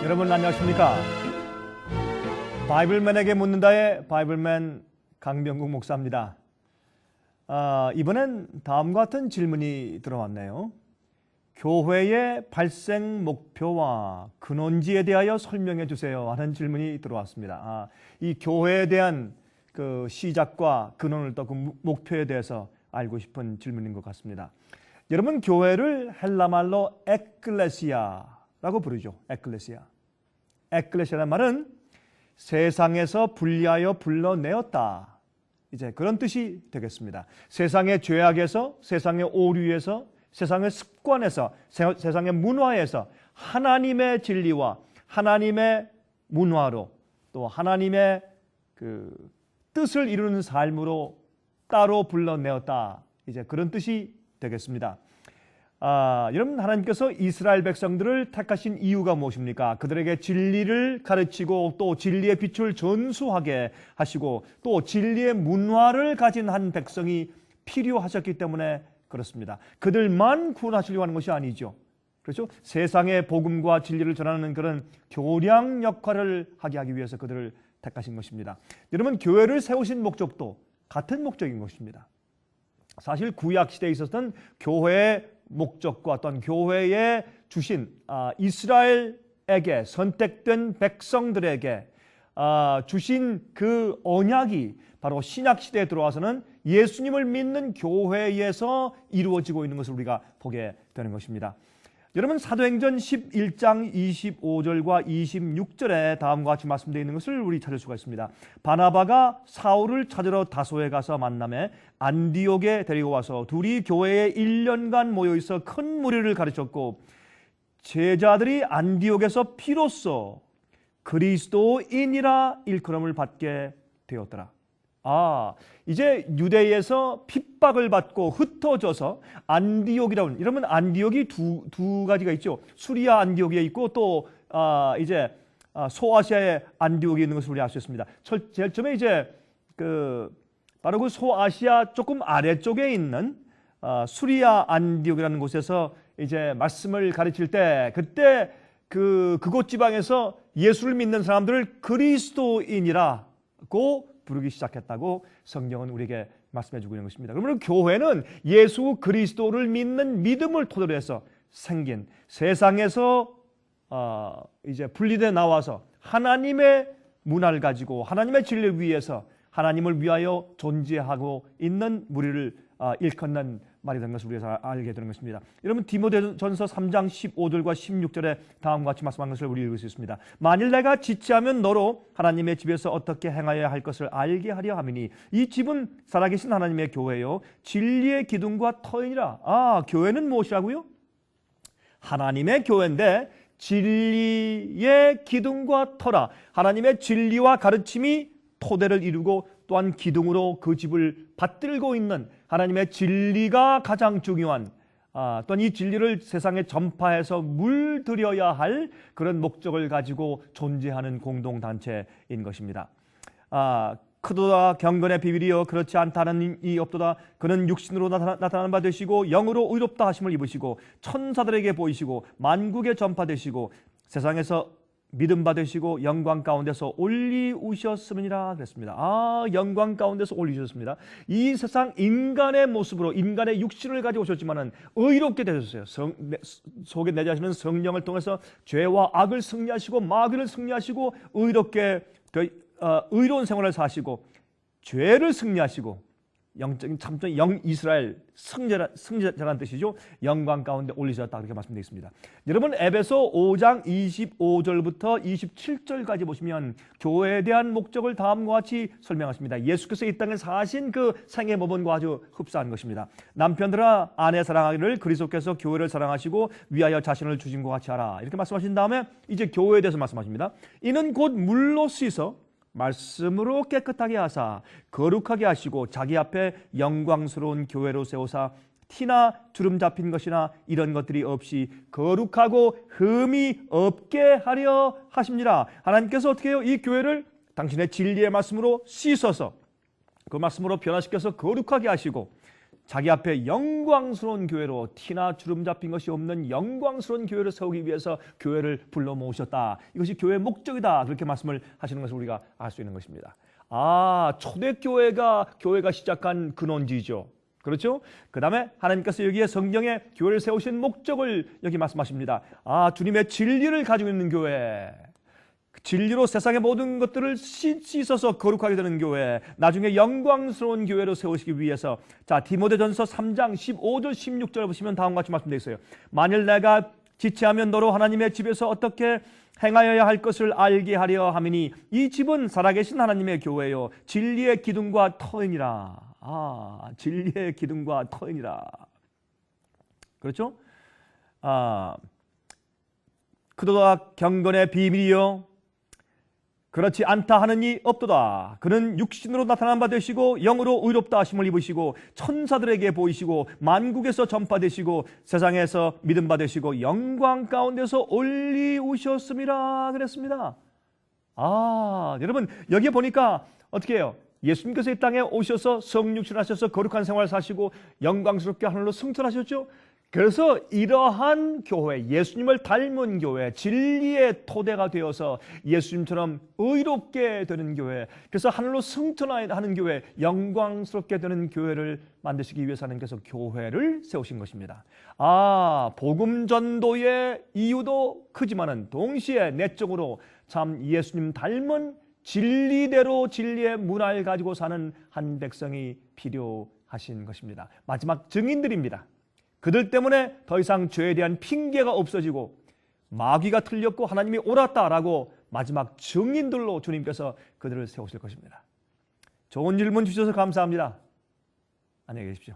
여러분 안녕하십니까? 바이블맨에게 묻는다의 바이블맨 강병국 목사입니다. 이번엔 다음과 같은 질문이 들어왔네요. 교회의 발생 목표와 근원지에 대하여 설명해 주세요 하는 질문이 들어왔습니다. 이 교회에 대한 그 시작과 근원을 또 그 목표에 대해서 알고 싶은 질문인 것 같습니다. 여러분, 교회를 헬라말로 에클레시아라고 부르죠. 에클레시아. 에클레시아라는 말은 세상에서 분리하여 불러내었다, 이제 그런 뜻이 되겠습니다. 세상의 죄악에서, 세상의 오류에서, 세상의 습관에서, 세상의 문화에서 하나님의 진리와 하나님의 문화로 또 하나님의 그 뜻을 이루는 삶으로 따로 불러내었다, 이제 그런 뜻이 되겠습니다. 여러분, 하나님께서 이스라엘 백성들을 택하신 이유가 무엇입니까? 그들에게 진리를 가르치고 또 진리의 빛을 전수하게 하시고 또 진리의 문화를 가진 한 백성이 필요하셨기 때문에 그렇습니다. 그들만 구원하시려고 하는 것이 아니죠. 그렇죠? 세상의 복음과 진리를 전하는 그런 교량 역할을 하기 위해서 그들을 택하신 것입니다. 여러분, 교회를 세우신 목적도 같은 목적인 것입니다. 사실 구약 시대에 있었던 교회의 목적과 어떤 교회에 주신 이스라엘에게 선택된 백성들에게 주신 그 언약이 바로 신약 시대에 들어와서는 예수님을 믿는 교회에서 이루어지고 있는 것을 우리가 보게 되는 것입니다. 여러분, 사도행전 11장 25절과 26절에 다음과 같이 말씀되어 있는 것을 우리 찾을 수가 있습니다. 바나바가 사울을 찾으러 다소에 가서 만남에 안디옥에 데리고 와서 둘이 교회에 1년간 모여있어 큰 무리를 가르쳤고 제자들이 안디옥에서 비로소 그리스도인이라 일컬음을 받게 되었더라. 이제 유대에서 핍박을 받고 흩어져서 안디옥이라는, 여러분, 안디옥이 두 가지가 있죠. 수리아 안디옥에 있고 또 이제 소아시아의 안디옥에 있는 것을 우리 알 수 있습니다. 제일 처음에 이제 바로 그 소아시아 조금 아래쪽에 있는 수리아 안디옥이라는 곳에서 이제 말씀을 가르칠 때, 그때 그곳 지방에서 예수를 믿는 사람들을 그리스도인이라고 부르기 시작했다고 성경은 우리에게 말씀해주고 있는 것입니다. 그러면 교회는 예수 그리스도를 믿는 믿음을 토대로 해서 생긴, 세상에서 이제 분리돼 나와서 하나님의 문화를 가지고 하나님의 진리를 위해서 하나님을 위하여 존재하고 있는 무리를 일컫는 말이 되는 것을 우리가 알게 되는 것입니다. 여러분, 디모데전서 3장 15절과 16절에 다음과 같이 말씀한 것을 우리 읽을 수 있습니다. 만일 내가 지체하면 너로 하나님의 집에서 어떻게 행하여야 할 것을 알게 하려 함이니 이 집은 살아계신 하나님의 교회요 진리의 기둥과 터이니라. 교회는 무엇이라고요? 하나님의 교회인데 진리의 기둥과 터라. 하나님의 진리와 가르침이 토대를 이루고 또한 기둥으로 그 집을 받들고 있는 하나님의 진리가 가장 중요한, 또한 이 진리를 세상에 전파해서 물들여야 할 그런 목적을 가지고 존재하는 공동단체인 것입니다. 크도다 경건의 비밀이여 그렇지 않다는 이 없도다. 그는 육신으로 나타나는 바 되시고 영으로 의롭다 하심을 입으시고 천사들에게 보이시고 만국에 전파되시고 세상에서 믿음 받으시고 영광 가운데서 올리우셨음이니라 그랬습니다. 영광 가운데서 올리셨습니다. 이 세상 인간의 모습으로 인간의 육신을 가지고 오셨지만은 의롭게 되셨어요. 속에 내재하시는 성령을 통해서 죄와 악을 승리하시고 마귀를 승리하시고 의롭게 의로운 생활을 사시고 죄를 승리하시고 영적인 참된 영 이스라엘 승자라는 뜻이죠. 영광 가운데 올리셨다, 그렇게 말씀되어 있습니다. 여러분, 에베소 5장 25절부터 27절까지 보시면 교회에 대한 목적을 다음과 같이 설명하십니다. 예수께서 이 땅에 사신 그 생애 모범과 아주 흡사한 것입니다. 남편들아 아내 사랑하기를 그리스도께서 교회를 사랑하시고 위하여 자신을 주신 것 같이 하라, 이렇게 말씀하신 다음에 이제 교회에 대해서 말씀하십니다. 이는 곧 물로 씻어 말씀으로 깨끗하게 하사 거룩하게 하시고 자기 앞에 영광스러운 교회로 세우사 티나 주름 잡힌 것이나 이런 것들이 없이 거룩하고 흠이 없게 하려 하십니다. 하나님께서 어떻게 해요? 이 교회를 당신의 진리의 말씀으로 씻어서 그 말씀으로 변화시켜서 거룩하게 하시고 자기 앞에 영광스러운 교회로 티나 주름 잡힌 것이 없는 영광스러운 교회를 세우기 위해서 교회를 불러 모으셨다. 이것이 교회의 목적이다. 그렇게 말씀을 하시는 것을 우리가 알 수 있는 것입니다. 초대교회가 교회가 시작한 근원지죠. 그렇죠? 그 다음에 하나님께서 여기에 성경에 교회를 세우신 목적을 여기 말씀하십니다. 주님의 진리를 가지고 있는 교회, 진리로 세상의 모든 것들을 씻어서 거룩하게 되는 교회, 나중에 영광스러운 교회로 세우시기 위해서. 자, 디모데전서 3장 15절 16절 보시면 다음과 같이 말씀되어 있어요. 만일 내가 지체하면 너로 하나님의 집에서 어떻게 행하여야 할 것을 알게 하려 함이니 이 집은 살아계신 하나님의 교회요 진리의 기둥과 터이니라. 진리의 기둥과 터이니라. 그렇죠? 그도다 경건의 비밀이요 그렇지 않다 하는 이 없도다. 그는 육신으로 나타난 바 되시고 영으로 의롭다 하심을 입으시고 천사들에게 보이시고 만국에서 전파되시고 세상에서 믿음 받으시고 영광 가운데서 올리우셨음이라 그랬습니다. 여러분 여기에 보니까 어떻게 해요? 예수님께서 이 땅에 오셔서 성육신하셔서 거룩한 생활을 사시고 영광스럽게 하늘로 승천하셨죠. 그래서 이러한 교회, 예수님을 닮은 교회, 진리의 토대가 되어서 예수님처럼 의롭게 되는 교회, 그래서 하늘로 승천하는 교회, 영광스럽게 되는 교회를 만드시기 위해서 하나님께서 교회를 세우신 것입니다. 복음 전도의 이유도 크지만은 동시에 내적으로 참 예수님 닮은 진리대로 진리의 문화를 가지고 사는 한 백성이 필요하신 것입니다. 마지막 증인들입니다. 그들 때문에 더 이상 죄에 대한 핑계가 없어지고 마귀가 틀렸고 하나님이 옳았다라고 마지막 증인들로 주님께서 그들을 세우실 것입니다. 좋은 질문 주셔서 감사합니다. 안녕히 계십시오.